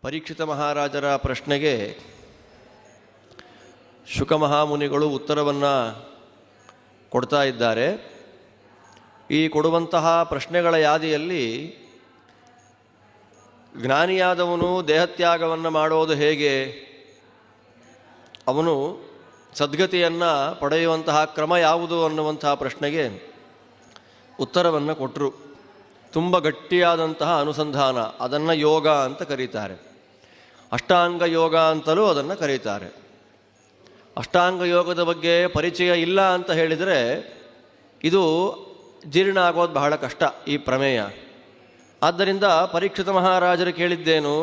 ಪರೀಕ್ಷಿತ ಮಹಾರಾಜರ ಪ್ರಶ್ನೆಗೆ ಶುಕ ಮಹಾಮುನಿಗಳು ಉತ್ತರವನ್ನು ಕೊಡ್ತಾ ಇದ್ದಾರೆ. ಈ ಕೊಡುವಂತಹ ಪ್ರಶ್ನೆಗಳ ಯಾದಿಯಲ್ಲಿ ಜ್ಞಾನಿಯಾದವನು ದೇಹತ್ಯಾಗವನ್ನು ಮಾಡೋದು ಹೇಗೆ, ಅವನು ಸದ್ಗತಿಯನ್ನು ಪಡೆಯುವಂತಹ ಕ್ರಮ ಯಾವುದು ಅನ್ನುವಂತಹ ಪ್ರಶ್ನೆಗೆ ಉತ್ತರವನ್ನು ಕೊಟ್ಟರು. ತುಂಬ ಗಟ್ಟಿಯಾದಂತಹ ಅನುಸಂಧಾನ, ಅದನ್ನು ಯೋಗ ಅಂತ ಕರೀತಾರೆ. ಅಷ್ಟಾಂಗ ಯೋಗ ಅಂತಲೂ ಅದನ್ನು ಕರೀತಾರೆ. ಅಷ್ಟಾಂಗ ಯೋಗದ ಬಗ್ಗೆ ಪರಿಚಯ ಇಲ್ಲ ಅಂತ ಹೇಳಿದರೆ ಇದು ಜೀರ್ಣ ಆಗೋದು ಬಹಳ ಕಷ್ಟ, ಈ ಪ್ರಮೇಯ. ಆದ್ದರಿಂದ ಪರೀಕ್ಷಿತ ಮಹಾರಾಜರು ಕೇಳಿದ್ದೇನು,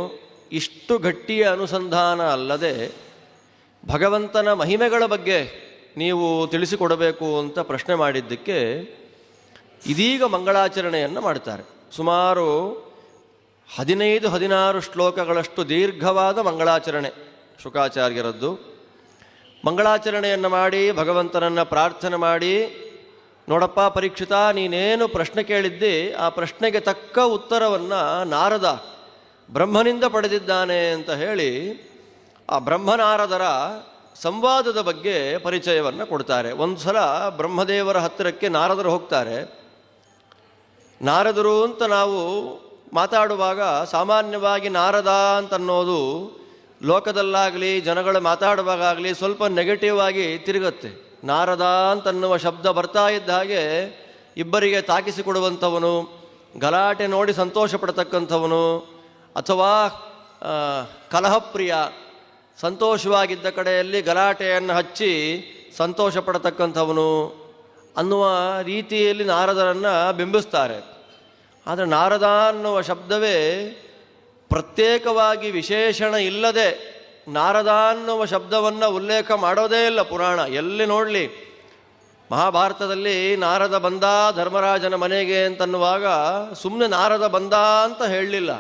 ಇಷ್ಟು ಗಟ್ಟಿಯ ಅನುಸಂಧಾನ ಅಲ್ಲದೆ ಭಗವಂತನ ಮಹಿಮೆಗಳ ಬಗ್ಗೆ ನೀವು ತಿಳಿಸಿಕೊಡಬೇಕು ಅಂತ ಪ್ರಶ್ನೆ ಮಾಡಿದ್ದಕ್ಕೆ ಇದೀಗ ಮಂಗಳಾಚರಣೆಯನ್ನು ಮಾಡ್ತಾರೆ. ಸುಮಾರು 15-16 ಶ್ಲೋಕಗಳಷ್ಟು ದೀರ್ಘವಾದ ಮಂಗಳಾಚರಣೆ ಶುಕಾಚಾರ್ಯರದ್ದು. ಮಂಗಳಾಚರಣೆಯನ್ನು ಮಾಡಿ ಭಗವಂತನನ್ನು ಪ್ರಾರ್ಥನೆ ಮಾಡಿ, ನೋಡಪ್ಪ ಪರೀಕ್ಷಿತ, ನೀನೇನು ಪ್ರಶ್ನೆ ಕೇಳಿದ್ದಿ ಆ ಪ್ರಶ್ನೆಗೆ ತಕ್ಕ ಉತ್ತರವನ್ನು ನಾರದ ಬ್ರಹ್ಮನಿಂದ ಪಡೆದಿದ್ದಾನೆ ಅಂತ ಹೇಳಿ ಆ ಬ್ರಹ್ಮನಾರದರ ಸಂವಾದದ ಬಗ್ಗೆ ಪರಿಚಯವನ್ನು ಕೊಡ್ತಾರೆ. ಒಂದು ಸಲ ಬ್ರಹ್ಮದೇವರ ಹತ್ತಿರಕ್ಕೆ ನಾರದರು ಹೋಗ್ತಾರೆ. ನಾರದರು ಅಂತ ನಾವು ಮಾತಾಡುವಾಗ ಸಾಮಾನ್ಯವಾಗಿ ನಾರದ ಅಂತನ್ನೋದು ಲೋಕದಲ್ಲಾಗಲಿ ಜನಗಳು ಮಾತಾಡುವಾಗಲಿ ಸ್ವಲ್ಪ ನೆಗೆಟಿವ್ ಆಗಿ ತಿರುಗತ್ತೆ. ನಾರದ ಅಂತನ್ನುವ ಶಬ್ದ ಬರ್ತಾ ಇದ್ದ ಹಾಗೆ ಇಬ್ಬರಿಗೆ ತಾಕಿಸಿಕೊಡುವಂಥವನು, ಗಲಾಟೆ ನೋಡಿ ಸಂತೋಷ ಪಡ್ತಕ್ಕಂಥವನು, ಅಥವಾ ಕಲಹಪ್ರಿಯ, ಸಂತೋಷವಾಗಿದ್ದ ಕಡೆಯಲ್ಲಿ ಗಲಾಟೆಯನ್ನು ಹಚ್ಚಿ ಸಂತೋಷ ಪಡತಕ್ಕಂಥವನು ಅನ್ನುವ ರೀತಿಯಲ್ಲಿ ನಾರದರನ್ನು ಬಿಂಬಿಸ್ತಾರೆ. ಆದರೆ ನಾರದ ಅನ್ನುವ ಶಬ್ದವೇ ಪ್ರತ್ಯೇಕವಾಗಿ ವಿಶೇಷಣ ಇಲ್ಲದೆ ನಾರದ ಅನ್ನುವ ಶಬ್ದವನ್ನು ಉಲ್ಲೇಖ ಮಾಡೋದೇ ಇಲ್ಲ ಪುರಾಣ. ಎಲ್ಲಿ ನೋಡಲಿ ಮಹಾಭಾರತದಲ್ಲಿ ನಾರದ ಬಂದ ಧರ್ಮರಾಜನ ಮನೆಗೆ ಅಂತನ್ನುವಾಗ ಸುಮ್ಮನೆ ನಾರದ ಬಂದ ಅಂತ ಹೇಳಲಿಲ್ಲ.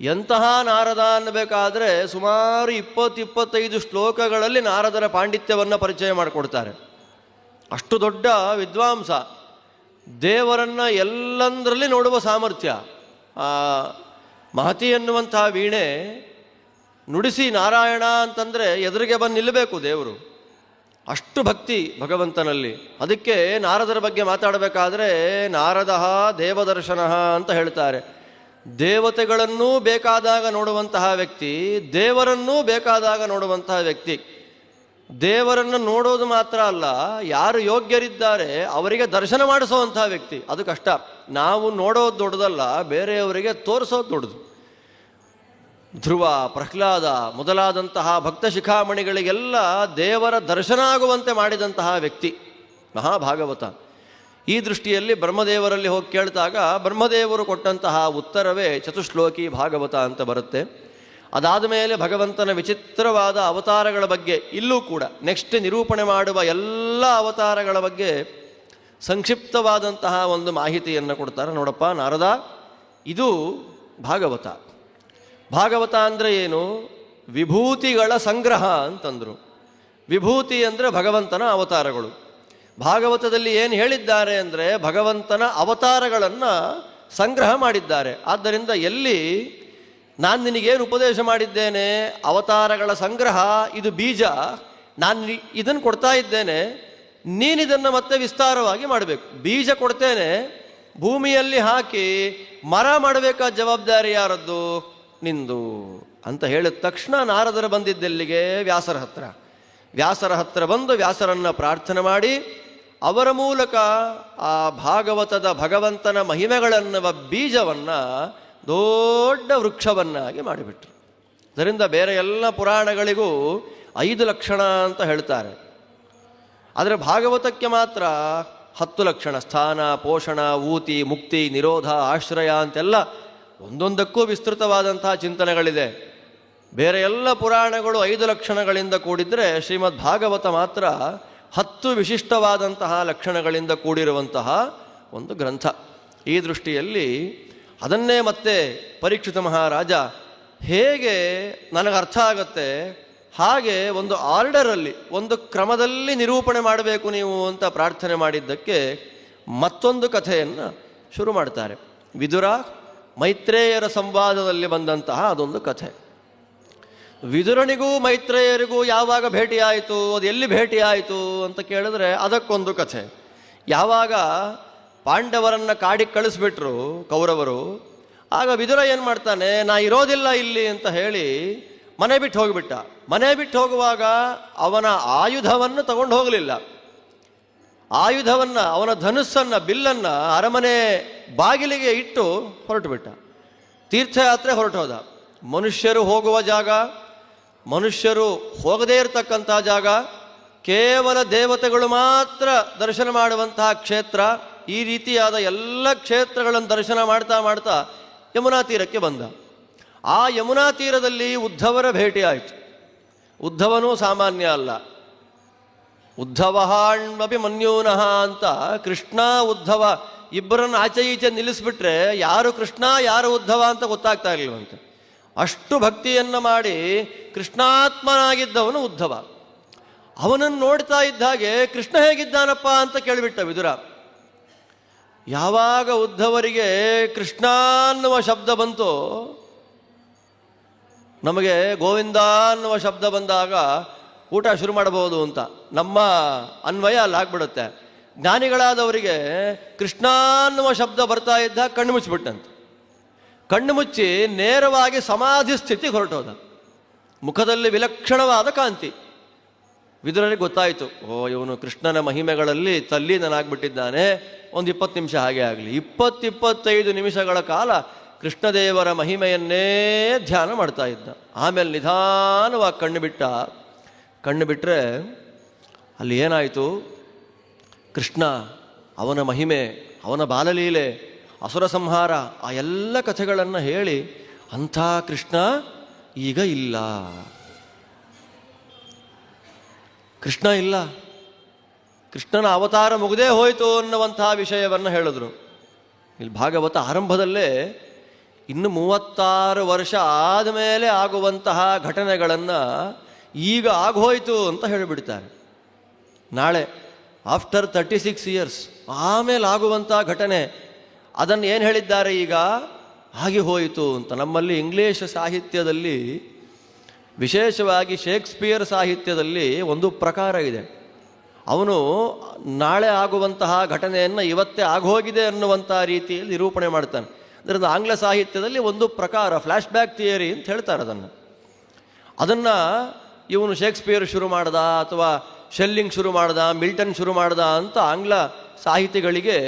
ಎಂತಹ ನಾರದ ಅನ್ನಬೇಕಾದ್ರೆ ಸುಮಾರು 20-25 ಶ್ಲೋಕಗಳಲ್ಲಿ ನಾರದರ ಪಾಂಡಿತ್ಯವನ್ನು ಪರಿಚಯ ಮಾಡಿಕೊಡ್ತಾರೆ. ಅಷ್ಟು ದೊಡ್ಡ ವಿದ್ವಾಂಸ, ದೇವರನ್ನು ಎಲ್ಲಂದರಲ್ಲಿ ನೋಡುವ ಸಾಮರ್ಥ್ಯ. ಮಹತಿ ಎನ್ನುವಂತಹ ವೀಣೆ ನುಡಿಸಿ ನಾರಾಯಣ ಅಂತಂದರೆ ಎದುರಿಗೆ ಬಂದು ನಿಲ್ಲಬೇಕು ದೇವರು, ಅಷ್ಟು ಭಕ್ತಿ ಭಗವಂತನಲ್ಲಿ. ಅದಕ್ಕೆ ನಾರದರ ಬಗ್ಗೆ ಮಾತಾಡಬೇಕಾದ್ರೆ ನಾರದ ದೇವದರ್ಶನ ಅಂತ ಹೇಳ್ತಾರೆ. ದೇವತೆಗಳನ್ನೂ ಬೇಕಾದಾಗ ನೋಡುವಂತಹ ವ್ಯಕ್ತಿ, ದೇವರನ್ನೂ ಬೇಕಾದಾಗ ನೋಡುವಂತಹ ವ್ಯಕ್ತಿ. ದೇವರನ್ನು ನೋಡೋದು ಮಾತ್ರ ಅಲ್ಲ, ಯಾರು ಯೋಗ್ಯರಿದ್ದಾರೆ ಅವರಿಗೆ ದರ್ಶನ ಮಾಡಿಸುವಂತಹ ವ್ಯಕ್ತಿ. ಅದು ಕಷ್ಟ. ನಾವು ನೋಡೋದು ದೊಡ್ಡದಲ್ಲ, ಬೇರೆಯವರಿಗೆ ತೋರಿಸೋದು ದೊಡ್ಡದು. ಧ್ರುವ, ಪ್ರಹ್ಲಾದ ಮೊದಲಾದಂತಹ ಭಕ್ತ ಶಿಖಾಮಣಿಗಳಿಗೆಲ್ಲ ದೇವರ ದರ್ಶನ ಆಗುವಂತೆ ಮಾಡಿದಂತಹ ವ್ಯಕ್ತಿ ಮಹಾಭಾಗವತ. ಈ ದೃಷ್ಟಿಯಲ್ಲಿ ಬ್ರಹ್ಮದೇವರಲ್ಲಿ ಹೋಗಿ ಕೇಳಿದಾಗ ಬ್ರಹ್ಮದೇವರು ಕೊಟ್ಟಂತಹ ಉತ್ತರವೇ ಚತುಶ್ಲೋಕಿ ಭಾಗವತ ಅಂತ ಬರುತ್ತೆ. ಅದಾದ ಮೇಲೆ ಭಗವಂತನ ವಿಚಿತ್ರವಾದ ಅವತಾರಗಳ ಬಗ್ಗೆ ಇಲ್ಲೂ ಕೂಡ ನೆಕ್ಸ್ಟ್ ನಿರೂಪಣೆ ಮಾಡುವ ಎಲ್ಲ ಅವತಾರಗಳ ಬಗ್ಗೆ ಸಂಕ್ಷಿಪ್ತವಾದಂತಹ ಒಂದು ಮಾಹಿತಿಯನ್ನು ಕೊಡ್ತಾರೆ. ನೋಡಪ್ಪ ನಾರದ, ಇದು ಭಾಗವತ. ಭಾಗವತ ಅಂದರೆ ಏನು? ವಿಭೂತಿಗಳ ಸಂಗ್ರಹ ಅಂತಂದರು. ವಿಭೂತಿ ಅಂದರೆ ಭಗವಂತನ ಅವತಾರಗಳು. ಭಾಗವತದಲ್ಲಿ ಏನು ಹೇಳಿದ್ದಾರೆ ಅಂದರೆ ಭಗವಂತನ ಅವತಾರಗಳನ್ನು ಸಂಗ್ರಹ ಮಾಡಿದ್ದಾರೆ. ಆದ್ದರಿಂದ ಎಲ್ಲಿ ನಾನು ನಿನಗೇನು ಉಪದೇಶ ಮಾಡಿದ್ದೇನೆ, ಅವತಾರಗಳ ಸಂಗ್ರಹ, ಇದು ಬೀಜ, ನಾನು ಇದನ್ನು ಕೊಡ್ತಾ ಇದ್ದೇನೆ, ನೀನಿದನ್ನು ಮತ್ತೆ ವಿಸ್ತಾರವಾಗಿ ಮಾಡಬೇಕು. ಬೀಜ ಕೊಡ್ತೇನೆ, ಭೂಮಿಯಲ್ಲಿ ಹಾಕಿ ಮರ ಮಾಡಬೇಕಾದ ಜವಾಬ್ದಾರಿ ಯಾರದ್ದು? ನಿಂದು ಅಂತ ಹೇಳಿದ ತಕ್ಷಣ ನಾರದರು ಬಂದಿದ್ದೆಲ್ಲಿಗೆ? ವ್ಯಾಸರ ಹತ್ರ. ವ್ಯಾಸರ ಹತ್ರ ಬಂದು ವ್ಯಾಸರನ್ನು ಪ್ರಾರ್ಥನೆ ಮಾಡಿ ಅವರ ಮೂಲಕ ಆ ಭಾಗವತದ ಭಗವಂತನ ಮಹಿಮೆಗಳನ್ನುವ ಬೀಜವನ್ನು ದೊಡ್ಡ ವೃಕ್ಷವನ್ನಾಗಿ ಮಾಡಿಬಿಟ್ರು. ಅದರಿಂದ ಬೇರೆ ಎಲ್ಲ ಪುರಾಣಗಳಿಗೂ 5 ಲಕ್ಷಣ ಅಂತ ಹೇಳ್ತಾರೆ. ಆದರೆ ಭಾಗವತಕ್ಕೆ ಮಾತ್ರ 10 ಲಕ್ಷಣ. ಸ್ಥಾನ, ಪೋಷಣ, ಊತಿ, ಮುಕ್ತಿ, ನಿರೋಧ, ಆಶ್ರಯ ಅಂತೆಲ್ಲ ಒಂದೊಂದಕ್ಕೂ ವಿಸ್ತೃತವಾದಂತಹ ಚಿಂತನೆಗಳಿದೆ. ಬೇರೆ ಎಲ್ಲ ಪುರಾಣಗಳು 5 ಲಕ್ಷಣಗಳಿಂದ ಕೂಡಿದರೆ ಶ್ರೀಮದ್ ಭಾಗವತ ಮಾತ್ರ 10 ವಿಶಿಷ್ಟವಾದಂತಹ ಲಕ್ಷಣಗಳಿಂದ ಕೂಡಿರುವಂತಹ ಒಂದು ಗ್ರಂಥ. ಈ ದೃಷ್ಟಿಯಲ್ಲಿ ಅದನ್ನೇ ಮತ್ತೆ ಪರೀಕ್ಷಿತ ಮಹಾರಾಜ ಹೇಗೆ ನನಗೆ ಅರ್ಥ ಆಗತ್ತೆ ಹಾಗೆ ಒಂದು ಆರ್ಡರಲ್ಲಿ, ಒಂದು ಕ್ರಮದಲ್ಲಿ ನಿರೂಪಣೆ ಮಾಡಬೇಕು ನೀವು ಅಂತ ಪ್ರಾರ್ಥನೆ ಮಾಡಿದ್ದಕ್ಕೆ ಮತ್ತೊಂದು ಕಥೆಯನ್ನು ಶುರು ಮಾಡ್ತಾರೆ. ವಿದುರ ಮೈತ್ರೇಯರ ಸಂವಾದದಲ್ಲಿ ಬಂದಂತಹ ಅದೊಂದು ಕಥೆ. ವಿದುರನಿಗೂ ಮೈತ್ರೇಯರಿಗೂ ಯಾವಾಗ ಭೇಟಿಯಾಯಿತು, ಅದು ಎಲ್ಲಿ ಭೇಟಿಯಾಯಿತು ಅಂತ ಕೇಳಿದ್ರೆ ಅದಕ್ಕೊಂದು ಕಥೆ. ಯಾವಾಗ ಪಾಂಡವರನ್ನು ಕಾಡಿಗೆ ಕಳಿಸ್ಬಿಟ್ರು ಕೌರವರು, ಆಗ ವಿದುರ ಏನು ಮಾಡ್ತಾನೆ, ನಾ ಇರೋದಿಲ್ಲ ಇಲ್ಲಿ ಅಂತ ಹೇಳಿ ಮನೆ ಬಿಟ್ಟು ಹೋಗಿಬಿಟ್ಟ. ಮನೆ ಬಿಟ್ಟು ಹೋಗುವಾಗ ಅವನ ಆಯುಧವನ್ನು ತಗೊಂಡು ಹೋಗಲಿಲ್ಲ. ಆಯುಧವನ್ನು, ಅವನ ಧನುಸ್ಸನ್ನು, ಬಿಲ್ಲನ್ನು ಅರಮನೆ ಬಾಗಿಲಿಗೆ ಇಟ್ಟು ಹೊರಟು ಬಿಟ್ಟ. ತೀರ್ಥಯಾತ್ರೆ ಹೊರಟೋದ. ಮನುಷ್ಯರು ಹೋಗುವ ಜಾಗ, ಮನುಷ್ಯರು ಹೋಗದೇ ಇರತಕ್ಕಂಥ ಜಾಗ, ಕೇವಲ ದೇವತೆಗಳು ಮಾತ್ರ ದರ್ಶನ ಮಾಡುವಂತಹ ಕ್ಷೇತ್ರ, ಈ ರೀತಿಯಾದ ಎಲ್ಲ ಕ್ಷೇತ್ರಗಳನ್ನು ದರ್ಶನ ಮಾಡ್ತಾ ಮಾಡ್ತಾ ಯಮುನಾ ತೀರಕ್ಕೆ ಬಂದ. ಆ ಯಮುನಾ ತೀರದಲ್ಲಿ ಉದ್ಧವರ ಭೇಟಿ ಆಯಿತು. ಉದ್ಧವನೂ ಸಾಮಾನ್ಯ ಅಲ್ಲ. ಉದ್ಧವಹಾಣ್ಮಪಿ ಮನ್ಯೂನಃ ಅಂತ ಕೃಷ್ಣ ಉದ್ಧವ ಇಬ್ಬರನ್ನು ಆಚೆ ಈಚೆ ನಿಲ್ಲಿಸ್ಬಿಟ್ರೆ ಯಾರು ಕೃಷ್ಣ ಯಾರು ಉದ್ಧವ ಅಂತ ಗೊತ್ತಾಗ್ತಾ ಇರಲಿಲ್ವಂತೆ. ಅಷ್ಟು ಭಕ್ತಿಯನ್ನು ಮಾಡಿ ಕೃಷ್ಣಾತ್ಮನಾಗಿದ್ದವನು ಉದ್ಧವ. ಅವನನ್ನು ನೋಡ್ತಾ ಇದ್ದ ಹಾಗೆ ಕೃಷ್ಣ ಹೇಗಿದ್ದಾನಪ್ಪ ಅಂತ ಕೇಳಿಬಿಟ್ಟ ವಿದುರ. ಯಾವಾಗ ಉದ್ಧವರಿಗೆ ಕೃಷ್ಣ ಅನ್ನುವ ಶಬ್ದ ಬಂತೋ, ನಮಗೆ ಗೋವಿಂದ ಅನ್ನುವ ಶಬ್ದ ಬಂದಾಗ ಊಟ ಶುರು ಮಾಡಬಹುದು ಅಂತ ನಮ್ಮ ಅನ್ವಯ ಅಲ್ಲಾಗ್ಬಿಡುತ್ತೆ. ಜ್ಞಾನಿಗಳಾದವರಿಗೆ ಕೃಷ್ಣ ಅನ್ನುವ ಶಬ್ದ ಬರ್ತಾ ಇದ್ದ ಕಣ್ಣು ಮುಚ್ಚಿಬಿಟ್ಟಂತೆ. ಕಣ್ಣು ಮುಚ್ಚಿ ನೇರವಾಗಿ ಸಮಾಧಿ ಸ್ಥಿತಿಗೆ ಹೊರಟೋದ. ಮುಖದಲ್ಲಿ ವಿಲಕ್ಷಣವಾದ ಕಾಂತಿ. ವಿದುರರಿಗೆ ಗೊತ್ತಾಯಿತು, ಓ ಇವನು ಕೃಷ್ಣನ ಮಹಿಮೆಗಳಲ್ಲಿ ತಲ್ಲೀನನಾಗ್ಬಿಟ್ಟಿದ್ದಾನೆ. ಒಂದು 20 ನಿಮಿಷ ಹಾಗೆ ಆಗಲಿ. 20-25 ನಿಮಿಷಗಳ ಕಾಲ ಕೃಷ್ಣದೇವರ ಮಹಿಮೆಯನ್ನೇ ಧ್ಯಾನ ಮಾಡ್ತಾ ಇದ್ದ. ಆಮೇಲೆ ನಿಧಾನವಾಗಿ ಕಣ್ಣು ಬಿಟ್ಟ. ಕಣ್ಣು ಬಿಟ್ಟರೆ ಅಲ್ಲಿ ಏನಾಯಿತು, ಕೃಷ್ಣ, ಅವನ ಮಹಿಮೆ, ಅವನ ಬಾಲಲೀಲೆ, ಅಸುರ ಸಂಹಾರ, ಆ ಎಲ್ಲ ಕಥೆಗಳನ್ನು ಹೇಳಿ ಅಂಥ ಕೃಷ್ಣ ಈಗ ಇಲ್ಲ. ಕೃಷ್ಣ ಇಲ್ಲ, ಕೃಷ್ಣನ ಅವತಾರ ಮುಗದೇ ಹೋಯಿತು ಅನ್ನುವಂತಹ ವಿಷಯವನ್ನು ಹೇಳಿದ್ರು. ಇಲ್ಲಿ ಭಾಗವತ ಆರಂಭದಲ್ಲೇ ಇನ್ನು 36 ವರ್ಷ ಆದಮೇಲೆ ಆಗುವಂತಹ ಘಟನೆಗಳನ್ನು ಈಗ ಆಗೋಯ್ತು ಅಂತ ಹೇಳಿಬಿಡ್ತಾರೆ. ನಾಳೆ ಆಫ್ಟರ್ 36 ಇಯರ್ಸ್ ಆಮೇಲೆ ಆಗುವಂಥ ಘಟನೆ, ಅದನ್ನು ಏನು ಹೇಳಿದ್ದಾರೆ ಈಗ, ಆಗಿ ಹೋಯಿತು ಅಂತ. ನಮ್ಮಲ್ಲಿ ಇಂಗ್ಲಿಷ್ ಸಾಹಿತ್ಯದಲ್ಲಿ, ವಿಶೇಷವಾಗಿ ಶೇಕ್ಸ್ಪಿಯರ್ ಸಾಹಿತ್ಯದಲ್ಲಿ ಒಂದು ಪ್ರಕಾರ ಇದೆ. ಅವನು ನಾಳೆ ಆಗುವಂತಹ ಘಟನೆಯನ್ನು ಇವತ್ತೇ ಆಗೋಗಿದೆ ಅನ್ನುವಂಥ ರೀತಿಯಲ್ಲಿ ನಿರೂಪಣೆ ಮಾಡ್ತಾನೆ. ಅದರಿಂದ ಆಂಗ್ಲ ಸಾಹಿತ್ಯದಲ್ಲಿ ಒಂದು ಪ್ರಕಾರ ಫ್ಲ್ಯಾಶ್ ಬ್ಯಾಕ್ ಥಿಯರಿ ಅಂತ ಹೇಳ್ತಾರೆ. ಅದನ್ನು ಇವನು ಶೇಕ್ಸ್ಪಿಯರ್ ಶುರು ಮಾಡ್ದ, ಅಥವಾ ಶೆಲ್ಲಿಂಗ್ ಶುರು ಮಾಡ್ದ, ಮಿಲ್ಟನ್ ಶುರು ಮಾಡ್ದ ಅಂತ ಆಂಗ್ಲ ಸಾಹಿತಿಗಳಿಗೆ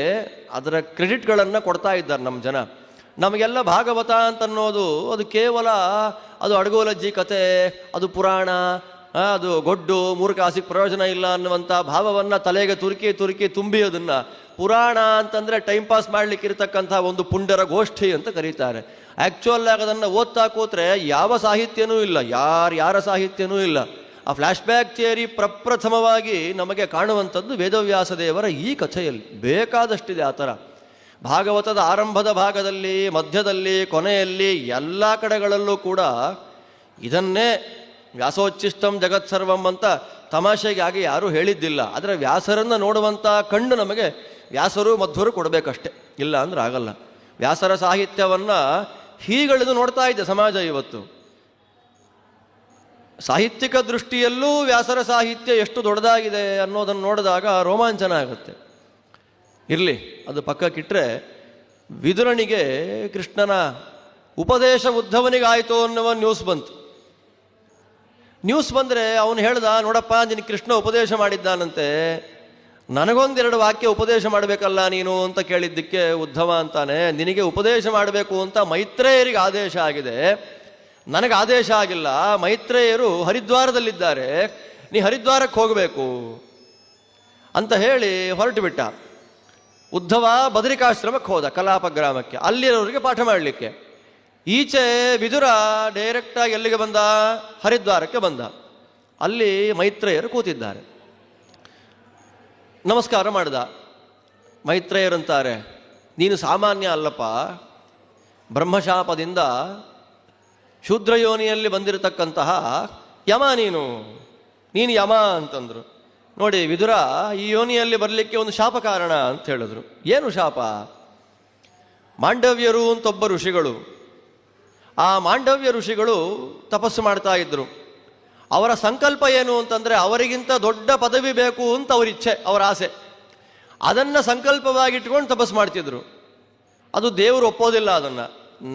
ಅದರ ಕ್ರೆಡಿಟ್ಗಳನ್ನು ಕೊಡ್ತಾ ಇದ್ದಾರೆ ನಮ್ಮ ಜನ. ನಮಗೆಲ್ಲ ಭಾಗವತ ಅಂತನ್ನೋದು ಅದು ಕೇವಲ ಅದು ಅಡಗೋಲಜ್ಜಿ ಕತೆ, ಅದು ಪುರಾಣ, ಅದು ಗೊಡ್ಡು, 3 ಕಾಸಿಗೆ ಪ್ರಯೋಜನ ಇಲ್ಲ ಅನ್ನುವಂಥ ಭಾವವನ್ನು ತಲೆಗೆ ತುರುಕಿ ತುಂಬಿ ಅದನ್ನು ಪುರಾಣ ಅಂತಂದರೆ ಟೈಮ್ ಪಾಸ್ ಮಾಡಲಿಕ್ಕಿರ್ತಕ್ಕಂಥ ಒಂದು ಪುಂಡರ ಗೋಷ್ಠಿ ಅಂತ ಕರೀತಾರೆ. ಆ್ಯಕ್ಚುಯಲ್ ಆಗಿ ಅದನ್ನು ಓದ್ತಾ ಕೂತ್ರೆ ಯಾವ ಸಾಹಿತ್ಯನೂ ಇಲ್ಲ, ಯಾರ ಸಾಹಿತ್ಯನೂ ಇಲ್ಲ. ಆ ಫ್ಲ್ಯಾಶ್ ಬ್ಯಾಕ್ ಥಿಯರಿ ಪ್ರಪ್ರಥಮವಾಗಿ ನಮಗೆ ಕಾಣುವಂಥದ್ದು ವೇದವ್ಯಾಸ ದೇವರ ಈ ಕಥೆಯಲ್ಲಿ. ಬೇಕಾದಷ್ಟಿದೆ ಆ ಥರ. ಭಾಗವತದ ಆರಂಭದ ಭಾಗದಲ್ಲಿ, ಮಧ್ಯದಲ್ಲಿ, ಕೊನೆಯಲ್ಲಿ ಎಲ್ಲ ಕಡೆಗಳಲ್ಲೂ ಕೂಡ ಇದನ್ನೇ ವ್ಯಾಸೋಚ್ಚಿಷ್ಟಂ ಜಗತ್ಸರ್ವಂ ಅಂತ ತಮಾಷೆಗಾಗಿ ಯಾರೂ ಹೇಳಿದ್ದಿಲ್ಲ. ಆದರೆ ವ್ಯಾಸರನ್ನು ನೋಡುವಂಥ ಕಣ್ಣು ನಮಗೆ ವ್ಯಾಸರು ಮಧ್ವರು ಕೊಡಬೇಕಷ್ಟೆ, ಇಲ್ಲ ಅಂದ್ರೆ ಆಗಲ್ಲ. ವ್ಯಾಸರ ಸಾಹಿತ್ಯವನ್ನು ಹೀಗಳಿದು ನೋಡ್ತಾ ಇದೆ ಸಮಾಜ ಇವತ್ತು. ಸಾಹಿತ್ಯಿಕ ದೃಷ್ಟಿಯಲ್ಲೂ ವ್ಯಾಸರ ಸಾಹಿತ್ಯ ಎಷ್ಟು ದೊಡ್ಡದಾಗಿದೆ ಅನ್ನೋದನ್ನು ನೋಡಿದಾಗ ರೋಮಾಂಚನ ಆಗುತ್ತೆ. ಇರಲಿ, ಅದು ಪಕ್ಕಕ್ಕಿಟ್ಟರೆ, ವಿದುರನಿಗೆ ಕೃಷ್ಣನ ಉಪದೇಶ ಉದ್ಧವನಿಗಾಯಿತು ಅನ್ನುವ ನ್ಯೂಸ್ ಬಂತು. ನ್ಯೂಸ್ ಬಂದರೆ ಅವನು ಹೇಳ್ದ, ನೋಡಪ್ಪ ನಿನಗೆ ಕೃಷ್ಣ ಉಪದೇಶ ಮಾಡಿದ್ದಾನಂತೆ, ನನಗೊಂದೆರಡು ವಾಕ್ಯ ಉಪದೇಶ ಮಾಡಬೇಕಲ್ಲ ನೀನು ಅಂತ ಕೇಳಿದ್ದಕ್ಕೆ ಉದ್ಧವ ಅಂತಾನೆ, ನಿನಗೆ ಉಪದೇಶ ಮಾಡಬೇಕು ಅಂತ ಮೈತ್ರೇಯರಿಗೆ ಆದೇಶ ಆಗಿದೆ, ನನಗೆ ಆದೇಶ ಆಗಿಲ್ಲ. ಮೈತ್ರೇಯರು ಹರಿದ್ವಾರದಲ್ಲಿದ್ದಾರೆ, ನೀ ಹರಿದ್ವಾರಕ್ಕೆ ಹೋಗಬೇಕು ಅಂತ ಹೇಳಿ ಹೊರಟು ಬಿಟ್ಟ. ಉದ್ಧವ ಬದರಿಕಾಶ್ರಮಕ್ಕೆ ಹೋದ, ಕಲಾಪ ಗ್ರಾಮಕ್ಕೆ, ಅಲ್ಲಿರೋರಿಗೆ ಪಾಠ ಮಾಡಲಿಕ್ಕೆ. ಈಚೆ ವಿದುರ ಡೈರೆಕ್ಟಾಗಿ ಎಲ್ಲಿಗೆ ಬಂದ, ಹರಿದ್ವಾರಕ್ಕೆ ಬಂದ. ಅಲ್ಲಿ ಮೈತ್ರೇಯರು ಕೂತಿದ್ದಾರೆ. ನಮಸ್ಕಾರ ಮಾಡಿದ. ಮೈತ್ರೇಯರಂತಾರೆ, ನೀನು ಸಾಮಾನ್ಯ ಅಲ್ಲಪ್ಪ, ಬ್ರಹ್ಮಶಾಪದಿಂದ ಶೂದ್ರಯೋನಿಯಲ್ಲಿ ಬಂದಿರತಕ್ಕಂತಹ ಯಮ ನೀನು ಯಮ ಅಂತಂದರು. ನೋಡಿ ವಿದುರ, ಈ ಯೋನಿಯಲ್ಲಿ ಬರಲಿಕ್ಕೆ ಒಂದು ಶಾಪ ಕಾರಣ ಅಂತ ಹೇಳಿದ್ರು. ಏನು ಶಾಪ? ಮಾಂಡವ್ಯರು ಅಂತ ಒಬ್ಬ ಋಷಿಗಳು, ಆ ಮಾಂಡವ್ಯ ಋಷಿಗಳು ತಪಸ್ಸು ಮಾಡ್ತಾ ಇದ್ರು. ಅವರ ಸಂಕಲ್ಪ ಏನು ಅಂತಂದರೆ ಅವರಿಗಿಂತ ದೊಡ್ಡ ಪದವಿ ಬೇಕು ಅಂತ ಅವ್ರ ಇಚ್ಛೆ, ಅವರ ಆಸೆ. ಅದನ್ನು ಸಂಕಲ್ಪವಾಗಿಟ್ಕೊಂಡು ತಪಸ್ಸು ಮಾಡ್ತಿದ್ರು. ಅದು ದೇವರು ಒಪ್ಪೋದಿಲ್ಲ. ಅದನ್ನು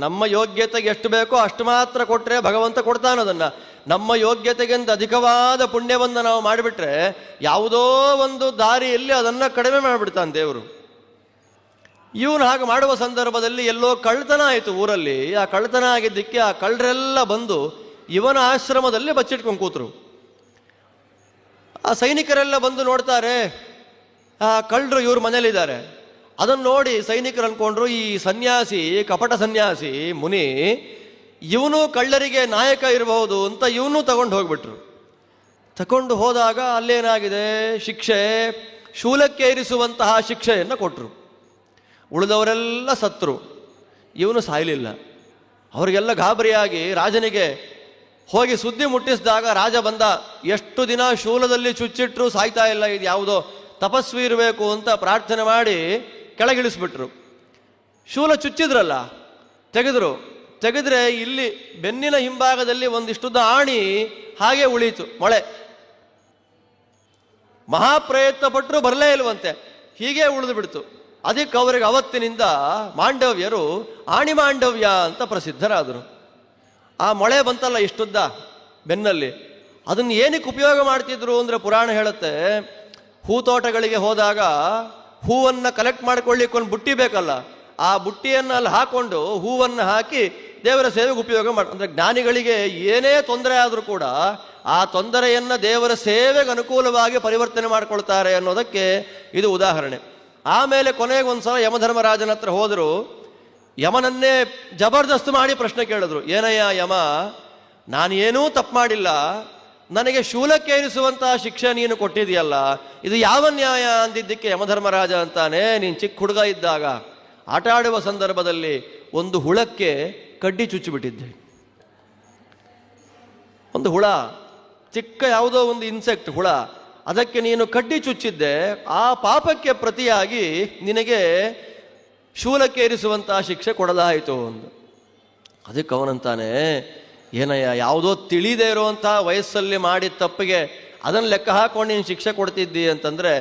ನಮ್ಮ ಯೋಗ್ಯತೆಗೆ ಎಷ್ಟು ಬೇಕೋ ಅಷ್ಟು ಮಾತ್ರ ಕೊಟ್ಟರೆ ಭಗವಂತ ಕೊಡ್ತಾನೆ. ಅದನ್ನು ನಮ್ಮ ಯೋಗ್ಯತೆಗಿಂತ ಅಧಿಕವಾದ ಪುಣ್ಯವನ್ನು ನಾವು ಮಾಡಿಬಿಟ್ರೆ ಯಾವುದೋ ಒಂದು ದಾರಿಯಲ್ಲಿ ಅದನ್ನು ಕಡಿಮೆ ಮಾಡಿಬಿಡ್ತಾನೆ ದೇವರು. ಇವನು ಹಾಗೆ ಮಾಡುವ ಸಂದರ್ಭದಲ್ಲಿ ಎಲ್ಲೋ ಕಳ್ಳತನ ಆಯಿತು ಊರಲ್ಲಿ. ಆ ಕಳ್ಳತನ ಆಗಿದ್ದಕ್ಕೆ ಆ ಕಳ್ಳರೆಲ್ಲ ಬಂದು ಇವನ ಆಶ್ರಮದಲ್ಲಿ ಬಚ್ಚಿಟ್ಕೊಂಡು ಕೂತರು. ಆ ಸೈನಿಕರೆಲ್ಲ ಬಂದು ನೋಡ್ತಾರೆ, ಆ ಕಳ್ಳರು ಇವ್ರ ಮನೇಲಿದ್ದಾರೆ. ಅದನ್ನು ನೋಡಿ ಸೈನಿಕರು ಅಂದ್ಕೊಂಡ್ರು, ಈ ಸನ್ಯಾಸಿ, ಕಪಟ ಸನ್ಯಾಸಿ ಮುನಿ, ಇವನು ಕಳ್ಳರಿಗೆ ನಾಯಕ ಇರಬಹುದು ಅಂತ ಇವನು ತಗೊಂಡು ಹೋಗ್ಬಿಟ್ರು. ತಗೊಂಡು ಹೋದಾಗ ಅಲ್ಲೇನಾಗಿದೆ, ಶಿಕ್ಷೆ ಶೂಲಕ್ಕೆ ಇರಿಸುವಂತಹ ಶಿಕ್ಷೆಯನ್ನು ಕೊಟ್ಟರು. ಉಳಿದವರೆಲ್ಲ ಸತ್ರು, ಇವನು ಸಾಯಲಿಲ್ಲ. ಅವರಿಗೆಲ್ಲ ಗಾಬರಿಯಾಗಿ ರಾಜನಿಗೆ ಹೋಗಿ ಸುದ್ದಿ ಮುಟ್ಟಿಸಿದಾಗ ರಾಜ ಬಂದ. ಎಷ್ಟು ದಿನ ಶೂಲದಲ್ಲಿ ಚುಚ್ಚಿಟ್ರು ಸಾಯ್ತಾ ಇಲ್ಲ, ಇದು ಯಾವುದೋ ತಪಸ್ವಿ ಇರಬೇಕು ಅಂತ ಪ್ರಾರ್ಥನೆ ಮಾಡಿ ಕೆಳಗಿಳಿಸ್ಬಿಟ್ರು. ಶೂಲ ಚುಚ್ಚಿದ್ರಲ್ಲ, ತೆಗೆದ್ರೆ ಇಲ್ಲಿ ಬೆನ್ನಿನ ಹಿಂಭಾಗದಲ್ಲಿ ಒಂದಿಷ್ಟುದ್ದ ಆಣಿ ಹಾಗೆ ಉಳೀತು, ಮೊಳೆ. ಮಹಾಪ್ರಯತ್ನ ಪಟ್ಟರು ಬರಲೇ ಇಲ್ವಂತೆ, ಹೀಗೆ ಉಳಿದು ಬಿಡ್ತು. ಅದಕ್ಕೆ ಅವರಿಗೆ ಅವತ್ತಿನಿಂದ ಮಾಂಡವ್ಯರು ಆಣಿ ಮಾಂಡವ್ಯ ಅಂತ ಪ್ರಸಿದ್ಧರಾದರು. ಆ ಮೊಳೆ ಬಂತಲ್ಲ ಇಷ್ಟುದ್ದ ಬೆನ್ನಲ್ಲಿ, ಅದನ್ನು ಏನಕ್ಕೆ ಉಪಯೋಗ ಮಾಡ್ತಿದ್ರು ಅಂದರೆ ಪುರಾಣ ಹೇಳುತ್ತೆ, ಹೂತೋಟಗಳಿಗೆ ಹೋದಾಗ ಹೂವನ್ನು ಕಲೆಕ್ಟ್ ಮಾಡ್ಕೊಳ್ಳಿಕ್ಕೆ ಒಂದು ಬುಟ್ಟಿ ಬೇಕಲ್ಲ, ಆ ಬುಟ್ಟಿಯನ್ನು ಅಲ್ಲಿ ಹಾಕ್ಕೊಂಡು ಹೂವನ್ನು ಹಾಕಿ ದೇವರ ಸೇವೆಗೆ ಉಪಯೋಗ ಅಂದರೆ ಜ್ಞಾನಿಗಳಿಗೆ ಏನೇ ತೊಂದರೆ ಆದರೂ ಕೂಡ ಆ ತೊಂದರೆಯನ್ನು ದೇವರ ಸೇವೆಗೆ ಅನುಕೂಲವಾಗಿ ಪರಿವರ್ತನೆ ಮಾಡ್ಕೊಳ್ತಾರೆ ಅನ್ನೋದಕ್ಕೆ ಇದು ಉದಾಹರಣೆ. ಆಮೇಲೆ ಕೊನೆಗೆ ಒಂದು ಸಲ ಯಮಧರ್ಮರಾಜನ ಹತ್ರ ಹೋದರು. ಯಮನನ್ನೇ ಜಬರ್ದಸ್ತ್ ಮಾಡಿ ಪ್ರಶ್ನೆ ಕೇಳಿದ್ರು, ಏನಯ್ಯ ಯಮ, ನಾನೇನೂ ತಪ್ಪು ಮಾಡಿಲ್ಲ, ನನಗೆ ಶೂಲಕ್ಕೆ ಏರಿಸುವಂತಹ ಶಿಕ್ಷೆ ನೀನು ಕೊಟ್ಟಿದೆಯಲ್ಲ, ಇದು ಯಾವ ನ್ಯಾಯ ಅಂದಿದ್ದಕ್ಕೆ ಯಮಧರ್ಮರಾಜ ಅಂತಾನೆ, ನೀನು ಚಿಕ್ಕ ಹುಡುಗ ಇದ್ದಾಗ ಆಟ ಆಡುವ ಸಂದರ್ಭದಲ್ಲಿ ಒಂದು ಹುಳಕ್ಕೆ ಕಡ್ಡಿ ಚುಚ್ಚಿಬಿಟ್ಟಿದ್ದೆ. ಒಂದು ಹುಳ, ಚಿಕ್ಕ ಯಾವುದೋ ಒಂದು ಇನ್ಸೆಕ್ಟ್ ಹುಳ, ಅದಕ್ಕೆ ನೀನು ಕಡ್ಡಿ ಚುಚ್ಚಿದ್ದೆ. ಆ ಪಾಪಕ್ಕೆ ಪ್ರತಿಯಾಗಿ ನಿನಗೆ ಶೂಲಕ್ಕೆ ಏರಿಸುವಂತಹ ಶಿಕ್ಷೆ ಕೊಡಲಾಯಿತು ಒಂದು. ಅದಕ್ಕೆ ಅವನಂತಾನೆ, ಏನಯ್ಯ, ಯಾವುದೋ ತಿಳಿದೇ ಇರುವಂತಹ ವಯಸ್ಸಲ್ಲಿ ಮಾಡಿದ ತಪ್ಪಿಗೆ ಅದನ್ನು ಲೆಕ್ಕ ಹಾಕೊಂಡು ನೀನು ಶಿಕ್ಷೆ ಕೊಡ್ತಿದ್ದಿ ಅಂತಂದರೆ,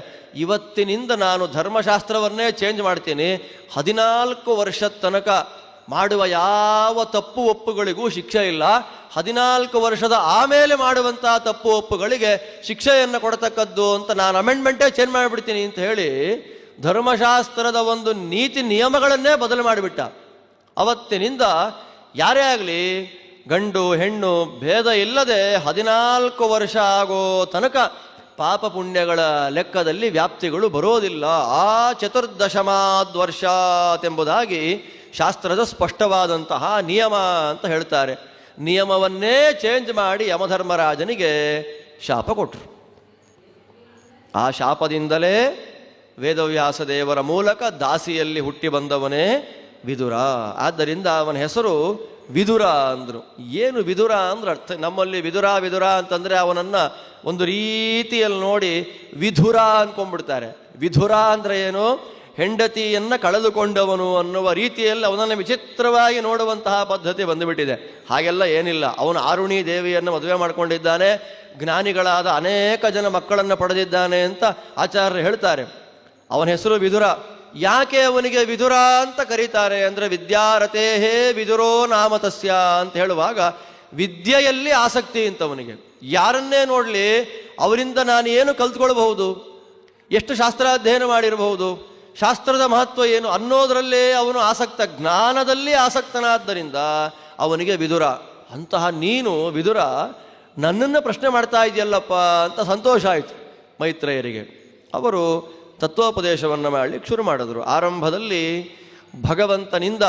ಇವತ್ತಿನಿಂದ ನಾನು ಧರ್ಮಶಾಸ್ತ್ರವನ್ನೇ ಚೇಂಜ್ ಮಾಡ್ತೀನಿ. 14 ವರ್ಷದ ತನಕ ಮಾಡುವ ಯಾವ ತಪ್ಪು ಒಪ್ಪುಗಳಿಗೂ ಶಿಕ್ಷೆ ಇಲ್ಲ, 14 ವರ್ಷದ ಆಮೇಲೆ ಮಾಡುವಂತಹ ತಪ್ಪು ಒಪ್ಪುಗಳಿಗೆ ಶಿಕ್ಷೆಯನ್ನು ಕೊಡತಕ್ಕದ್ದು ಅಂತ ನಾನು ಅಮೆಂಡ್ಮೆಂಟೇ ಚೇಂಜ್ ಮಾಡಿಬಿಡ್ತೀನಿ ಅಂತ ಹೇಳಿ ಧರ್ಮಶಾಸ್ತ್ರದ ಒಂದು ನೀತಿ ನಿಯಮಗಳನ್ನೇ ಬದಲು ಮಾಡಿಬಿಟ್ಟ. ಅವತ್ತಿನಿಂದ ಯಾರೇ ಆಗಲಿ ಗಂಡು ಹೆಣ್ಣು ಭೇದ ಇಲ್ಲದೆ 14 ವರ್ಷ ಆಗೋ ತನಕ ಪಾಪ ಪುಣ್ಯಗಳ ಲೆಕ್ಕದಲ್ಲಿ ವ್ಯಾಪ್ತಿಗಳು ಬರೋದಿಲ್ಲ. ಆ ಚತುರ್ದಶಮಾದ್ವರ್ಷಾತೆಂಬುದಾಗಿ ಶಾಸ್ತ್ರದ ಸ್ಪಷ್ಟವಾದಂತಹ ನಿಯಮ ಅಂತ ಹೇಳ್ತಾರೆ. ನಿಯಮವನ್ನೇ ಚೇಂಜ್ ಮಾಡಿ ಯಮಧರ್ಮರಾಜನಿಗೆ ಶಾಪ ಕೊಟ್ಟರು. ಆ ಶಾಪದಿಂದಲೇ ವೇದವ್ಯಾಸ ದೇವರ ಮೂಲಕ ದಾಸಿಯಲ್ಲಿ ಹುಟ್ಟಿ ಬಂದವನೇ ವಿದುರ. ಆದ್ದರಿಂದ ಅವನ ಹೆಸರು ವಿದುರ ಅಂದರು. ಏನು ವಿದುರ ಅಂದ್ರೆ ಅರ್ಥ, ನಮ್ಮಲ್ಲಿ ವಿದುರ ವಿದುರ ಅಂತಂದರೆ ಅವನನ್ನು ಒಂದು ರೀತಿಯಲ್ಲಿ ನೋಡಿ ವಿಧುರ ಅಂದ್ಕೊಂಡ್ಬಿಡ್ತಾರೆ. ವಿಧುರ ಅಂದರೆ ಏನು, ಹೆಂಡತಿಯನ್ನು ಕಳೆದುಕೊಂಡವನು ಅನ್ನುವ ರೀತಿಯಲ್ಲಿ ಅವನನ್ನು ವಿಚಿತ್ರವಾಗಿ ನೋಡುವಂತಹ ಪದ್ಧತಿ ಬಂದುಬಿಟ್ಟಿದೆ. ಹಾಗೆಲ್ಲ ಏನಿಲ್ಲ. ಅವನು ಆರುಣಿ ದೇವಿಯನ್ನು ಮದುವೆ ಮಾಡಿಕೊಂಡಿದ್ದಾನೆ, ಜ್ಞಾನಿಗಳಾದ ಅನೇಕ ಜನ ಮಕ್ಕಳನ್ನು ಪಡೆದಿದ್ದಾನೆ ಅಂತ ಆಚಾರ್ಯರು ಹೇಳ್ತಾರೆ. ಅವನ ಹೆಸರು ವಿದುರ. ಯಾಕೆ ಅವನಿಗೆ ವಿದುರ ಅಂತ ಕರೀತಾರೆ ಅಂದರೆ, ವಿದ್ಯಾರತೇಹೇ ವಿದುರೋ ನಾಮತಸ್ಯ ಅಂತ ಹೇಳುವಾಗ ವಿದ್ಯೆಯಲ್ಲಿ ಆಸಕ್ತಿ ಅಂತವನಿಗೆ. ಯಾರನ್ನೇ ನೋಡಲಿ ಅವರಿಂದ ನಾನು ಏನು ಕಲ್ತ್ಕೊಳ್ಬಹುದು, ಎಷ್ಟು ಶಾಸ್ತ್ರಾಧ್ಯಯನ ಮಾಡಿರಬಹುದು, ಶಾಸ್ತ್ರದ ಮಹತ್ವ ಏನು ಅನ್ನೋದರಲ್ಲೇ ಅವನು ಆಸಕ್ತ, ಜ್ಞಾನದಲ್ಲಿ ಆಸಕ್ತನಾದ್ದರಿಂದ ಅವನಿಗೆ ವಿದುರ. ಅಂತಹ ನೀನು ವಿದುರ ನನ್ನನ್ನು ಪ್ರಶ್ನೆ ಮಾಡ್ತಾ ಇದೆಯಲ್ಲಪ್ಪ ಅಂತ ಸಂತೋಷ ಆಯಿತು ಮೈತ್ರೇಯರಿಗೆ. ಅವರು ತತ್ವೋಪದೇಶವನ್ನು ಮಾಡಲಿಕ್ಕೆ ಶುರು ಮಾಡಿದ್ರು. ಆರಂಭದಲ್ಲಿ ಭಗವಂತನಿಂದ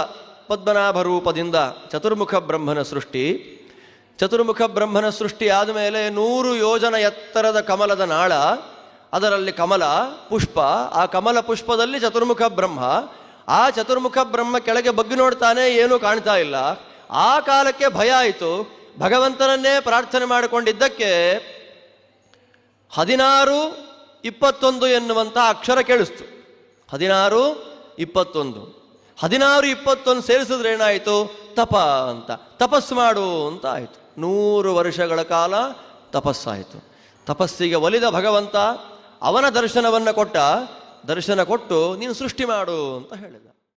ಪದ್ಮನಾಭ ರೂಪದಿಂದ ಚತುರ್ಮುಖ ಬ್ರಹ್ಮನ ಸೃಷ್ಟಿ. ಚತುರ್ಮುಖ ಬ್ರಹ್ಮನ ಸೃಷ್ಟಿ ಆದಮೇಲೆ 100 ಯೋಜನ ಎತ್ತರದ ಕಮಲದ ನಾಳ, ಅದರಲ್ಲಿ ಕಮಲ ಪುಷ್ಪ, ಆ ಕಮಲ ಪುಷ್ಪದಲ್ಲಿ ಚತುರ್ಮುಖ ಬ್ರಹ್ಮ. ಆ ಚತುರ್ಮುಖ ಬ್ರಹ್ಮ ಕೆಳಗೆ ಬಗ್ಗಿ ನೋಡ್ತಾನೆ, ಏನೂ ಕಾಣ್ತಾ ಇಲ್ಲ. ಆ ಕಾಲಕ್ಕೆ ಭಯ ಆಯಿತು. ಭಗವಂತನನ್ನೇ ಪ್ರಾರ್ಥನೆ ಮಾಡಿಕೊಂಡಿದ್ದಕ್ಕೆ 16-21 ಎನ್ನುವಂಥ ಅಕ್ಷರ ಕೇಳಿಸ್ತು. 16-21 ಸೇರಿಸಿದ್ರೆ ಏನಾಯಿತು, ತಪ ಅಂತ. ತಪಸ್ಸು ಮಾಡು ಅಂತ ಆಯಿತು. 100 ವರ್ಷಗಳ ಕಾಲ ತಪಸ್ಸಾಯಿತು. ತಪಸ್ಸಿಗೆ ಒಲಿದ ಭಗವಂತ ಅವನ ದರ್ಶನವನ್ನು ಕೊಟ್ಟ. ದರ್ಶನ ಕೊಟ್ಟು ನೀನು ಸೃಷ್ಟಿ ಮಾಡು ಅಂತ ಹೇಳಿದ.